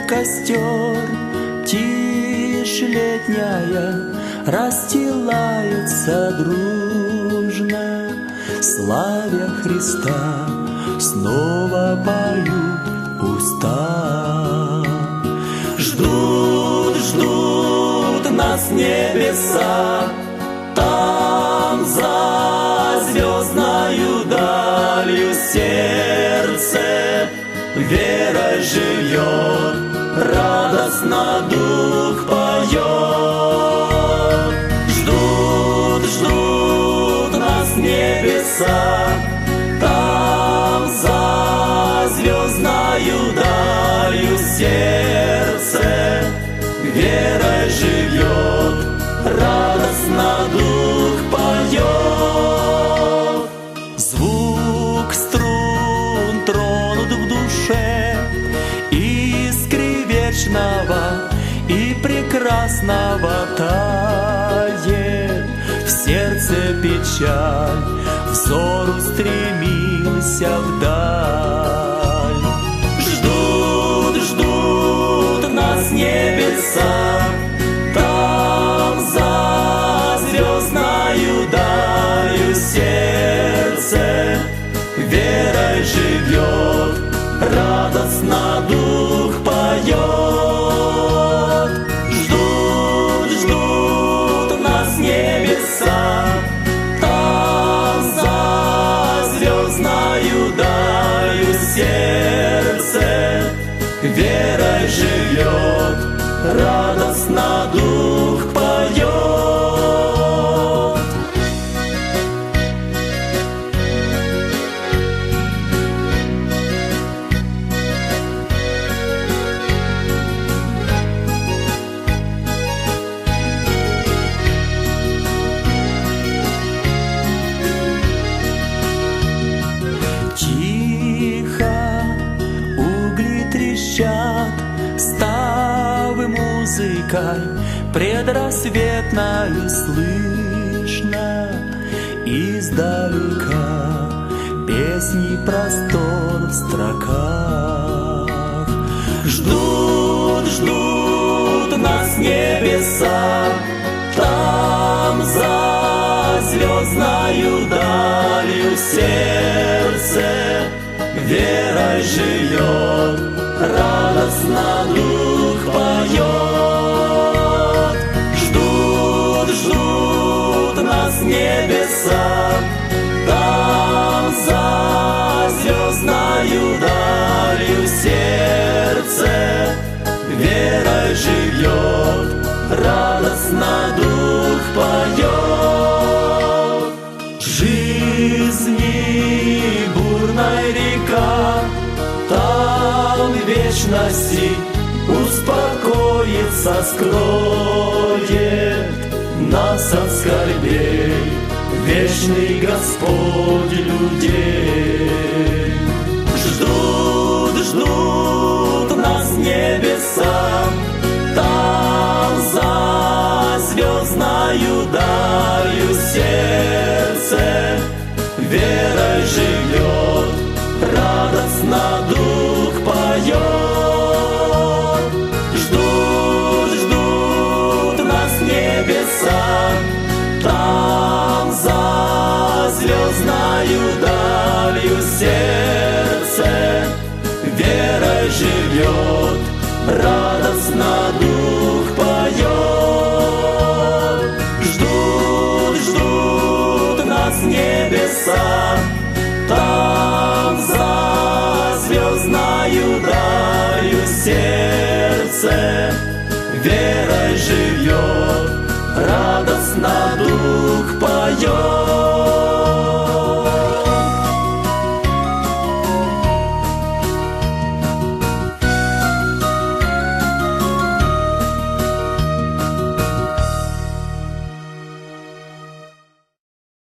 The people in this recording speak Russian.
костер, тишь летняя расстилается дружно. Славя Христа, снова поют уста. Ждут, ждут нас небеса, там за звездною далью сердце верой живет, радостно дух поет. Ждут, ждут нас небеса, там за звездною далью сердце верой живет, радостно дух поет. Звук струн тронут в душе искры вечного и прекрасного тает. В сердце печаль, взор устремился вдаль. Ждут, ждут нас небеса, там за звездною далью сердце верой живет, радостно дух поет. Ждут, ждут нас небеса, там за звездною далью сердце верой живет, радостно дух поет. Тихо угли трещат, ставы музыкой предрассветною слышно. Издалека песни простор в строках. Ждут, ждут нас небеса, там за звездною далью сердце верой живет, радостно дух поет. Ждут, ждут нас небеса, там за звездною далью сердце верой живет, радостно дух поет. Жизни бурная река, там вечности успокоится, скроет нас от скорбей вечный Господь людей. Ждут, ждут нас небеса, там за звездною далью сердце верой живет, радостно дух поет. Ждут, ждут нас небеса, там за звездною далью сердце верой живет, радостно дух поет. Ждут, ждут нас небеса, там за звездною далью сердце верой живет, радостно дух поет.